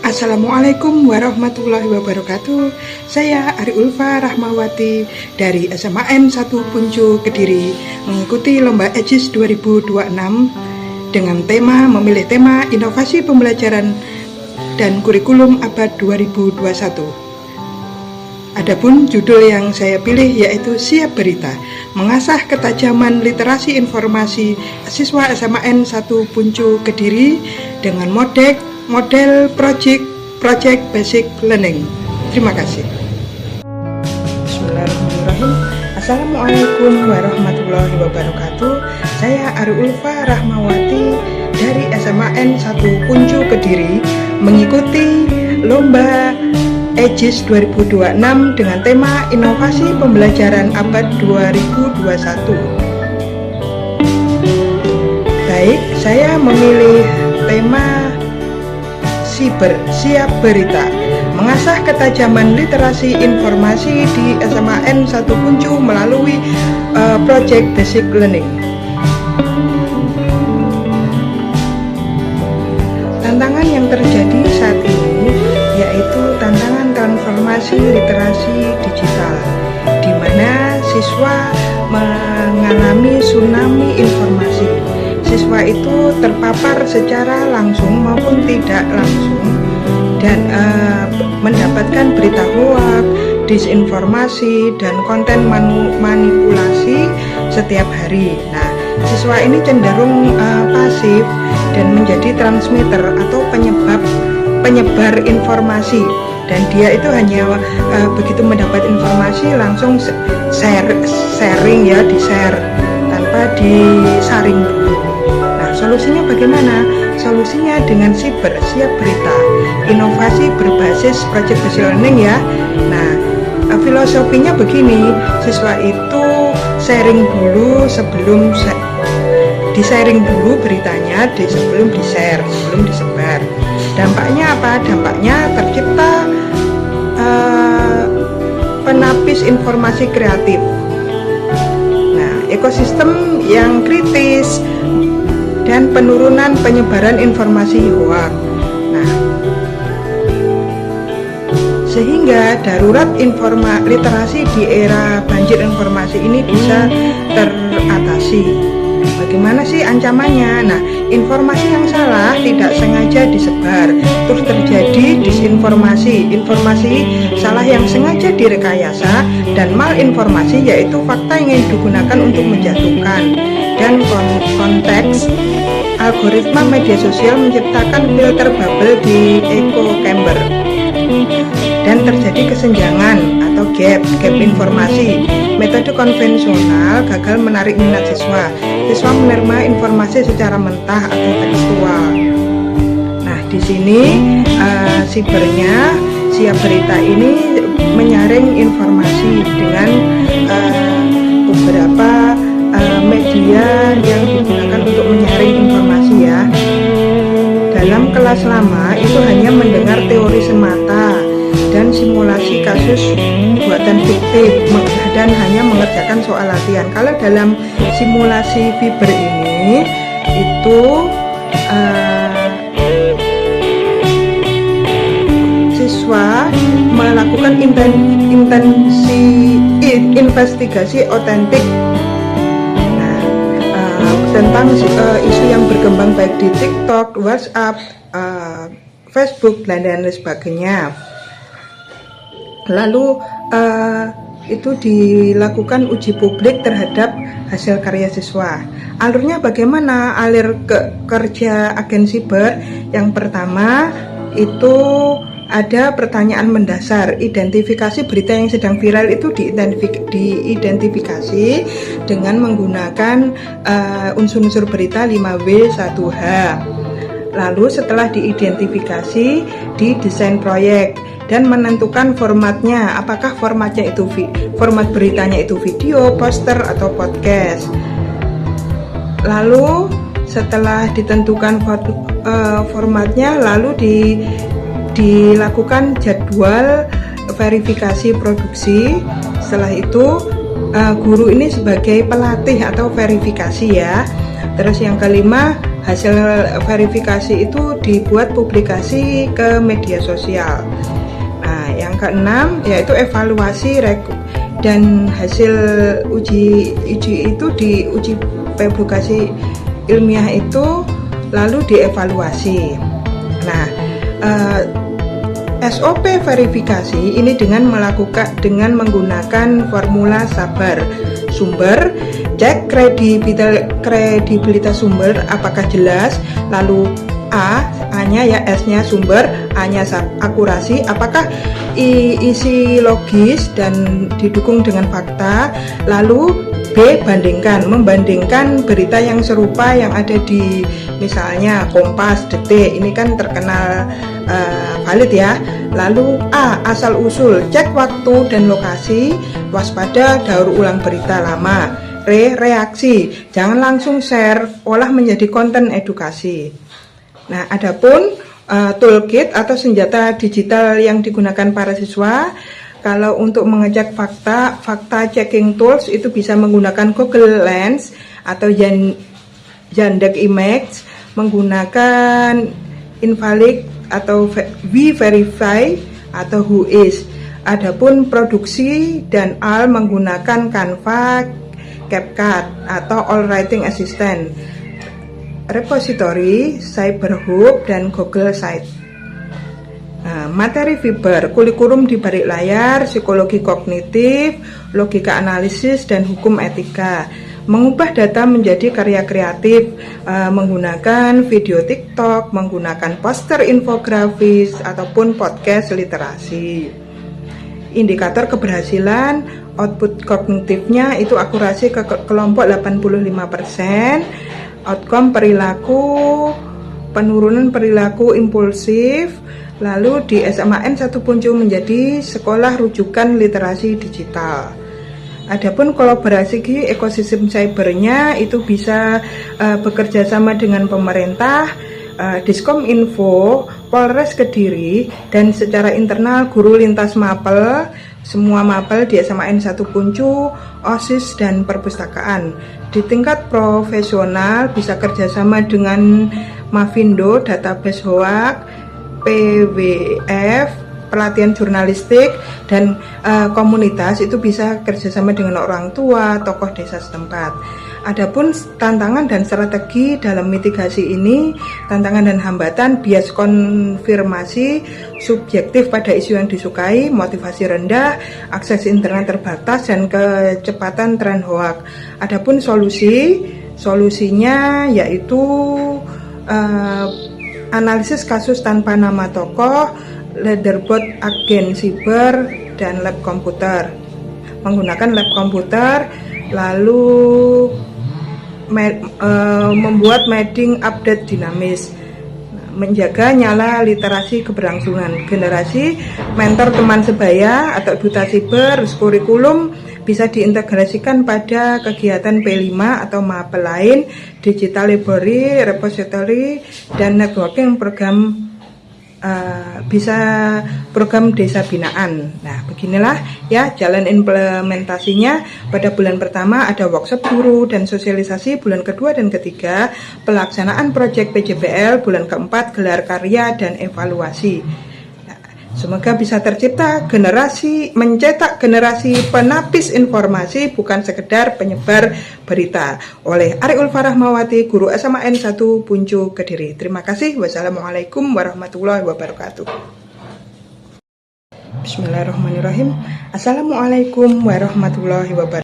Assalamualaikum warahmatullahi wabarakatuh. Saya Ari Ulfa Rahmawati dari SMAN 1 Puncu Kediri mengikuti lomba EJIS 2026 dengan memilih tema inovasi pembelajaran dan kurikulum abad 2021. Adapun judul yang saya pilih yaitu Siap Berita, mengasah ketajaman literasi informasi siswa SMAN 1 Puncu Kediri dengan model project basic learning. Terima kasih. Bismillahirrahmanirrahim. Assalamualaikum warahmatullahi wabarakatuh. Saya Ari Ulfa Rahmawati dari SMAN 1 Puncu Kediri mengikuti lomba EJIS 2026 dengan tema inovasi pembelajaran abad 2021. Baik, saya memilih tema Siap Berita, mengasah ketajaman literasi informasi di SMAN 1 Puncu melalui project basic learning. Tantangan yang terjadi saat ini yaitu tantangan transformasi literasi digital, di mana siswa mengalami tsunami informasi. Siswa itu terpapar secara langsung maupun tidak langsung dan mendapatkan berita hoak, disinformasi, dan konten manipulasi setiap hari. Nah, siswa ini cenderung pasif dan menjadi transmitter atau penyebar informasi, dan dia itu hanya begitu mendapat informasi langsung sharing ya, di-share tanpa disaring dulu. Solusinya bagaimana? Solusinya dengan Siap Berita, inovasi berbasis project basic learning ya. Nah, filosofinya begini, siswa itu sharing dulu sebelum di-sharing dulu beritanya sebelum di-share, sebelum disebar. Dampaknya apa? Dampaknya tercipta penapis informasi kreatif. Nah, ekosistem yang kritis dan penurunan penyebaran informasi hoak. Nah, sehingga darurat literasi di era banjir informasi ini bisa teratasi. Bagaimana sih ancamannya? Nah, informasi yang salah tidak sengaja disebar, terus terjadi disinformasi, informasi salah yang sengaja direkayasa, dan malinformasi yaitu fakta yang digunakan untuk menjatuhkan. Dan konteks algoritma media sosial menciptakan filter bubble di echo chamber, dan terjadi kesenjangan atau gap informasi. Metode konvensional gagal menarik minat siswa. Siswa menerima informasi secara mentah atau tekstual. Nah, di sini Siap Berita ini menyaring informasi dengan beberapa media yang digunakan untuk menyaring informasi ya. Dalam kelas lama itu hanya mendengar teori semata dan simulasi kasus buatan fiktif dan hanya mengerjakan soal latihan. Kalau dalam simulasi fiber ini itu siswa melakukan investigasi otentik tentang isu yang berkembang baik di TikTok, WhatsApp, Facebook, dan lain sebagainya. Lalu itu dilakukan uji publik terhadap hasil karya siswa. Alurnya bagaimana? Alur kerja agen siber yang pertama itu ada pertanyaan mendasar, identifikasi berita yang sedang viral itu diidentifikasi dengan menggunakan unsur-unsur berita 5W 1H. Lalu setelah diidentifikasi, didesain proyek dan menentukan formatnya, apakah format beritanya itu video, poster, atau podcast. Lalu setelah ditentukan formatnya, lalu dilakukan jadwal verifikasi produksi. Setelah itu guru ini sebagai pelatih atau verifikasi ya. Terus yang kelima, hasil verifikasi itu dibuat publikasi ke media sosial. Nah, yang keenam yaitu evaluasi dan hasil uji itu di uji publikasi ilmiah itu lalu dievaluasi. Nah, SOP verifikasi ini dengan menggunakan formula SABAR. Sumber, cek kredibilitas sumber apakah jelas, lalu A-nya ya, S-nya sumber, A-nya akurasi, apakah isi logis dan didukung dengan fakta, lalu B, membandingkan berita yang serupa yang ada di misalnya Kompas, Detik, ini kan terkenal valid ya. Lalu A, asal usul, cek waktu dan lokasi, waspada daur ulang berita lama. Reaksi, jangan langsung share, olah menjadi konten edukasi. Nah, adapun toolkit atau senjata digital yang digunakan para siswa, kalau untuk mengecek fakta checking tools itu bisa menggunakan Google Lens atau Yandex Image, menggunakan Invalid atau V-Verify atau Whois. Adapun produksi dan AL menggunakan Canva, CapCut atau All Writing Assistant, repository, Cyberhub, dan Google Site. Nah, materi fiber, kurikulum di balik layar, psikologi kognitif, logika analisis, dan hukum etika. Mengubah data menjadi karya kreatif, menggunakan video TikTok, menggunakan poster infografis, ataupun podcast literasi. Indikator keberhasilan, output kognitifnya itu akurasi ke kelompok 85%, outcome perilaku, penurunan perilaku impulsif, lalu di SMAN 1 Puncu menjadi sekolah rujukan literasi digital. Adapun kolaborasi ekosistem cybernya itu bisa bekerja sama dengan pemerintah, Diskom Info, Polres Kediri, dan secara internal guru lintas mapel, semua mapel di SMAN 1 Puncu, OSIS, dan perpustakaan. Di tingkat profesional bisa kerjasama dengan Mavindo, Database Hoak, PWF, pelatihan jurnalistik, dan komunitas itu bisa kerjasama dengan orang tua, tokoh desa setempat. Adapun tantangan dan strategi dalam mitigasi ini, tantangan dan hambatan, bias konfirmasi subjektif pada isu yang disukai, motivasi rendah, akses internet terbatas, dan kecepatan tren hoak. Adapun solusinya yaitu analisis kasus tanpa nama tokoh, leaderboard agen siber, dan lab komputer. Menggunakan lab komputer, lalu membuat meeting update dinamis, menjaga nyala literasi keberlangsungan generasi, mentor teman sebaya atau duta siber, kurikulum bisa diintegrasikan pada kegiatan P5 atau mapel lain, digital library, repository, dan networking program, bisa program desa binaan. Nah, beginilah ya jalan implementasinya. Pada bulan pertama ada workshop guru dan sosialisasi, bulan kedua dan ketiga pelaksanaan proyek PJBL, bulan keempat gelar karya dan evaluasi. Nah, semoga bisa tercipta mencetak generasi penapis informasi, bukan sekedar penyebar berita. Oleh Ariul Farahmawati, guru SMAN 1 Puncu Kediri. Terima kasih. Wassalamualaikum warahmatullahi wabarakatuh. Bismillahirrahmanirrahim. Assalamualaikum warahmatullahi wabarakatuh.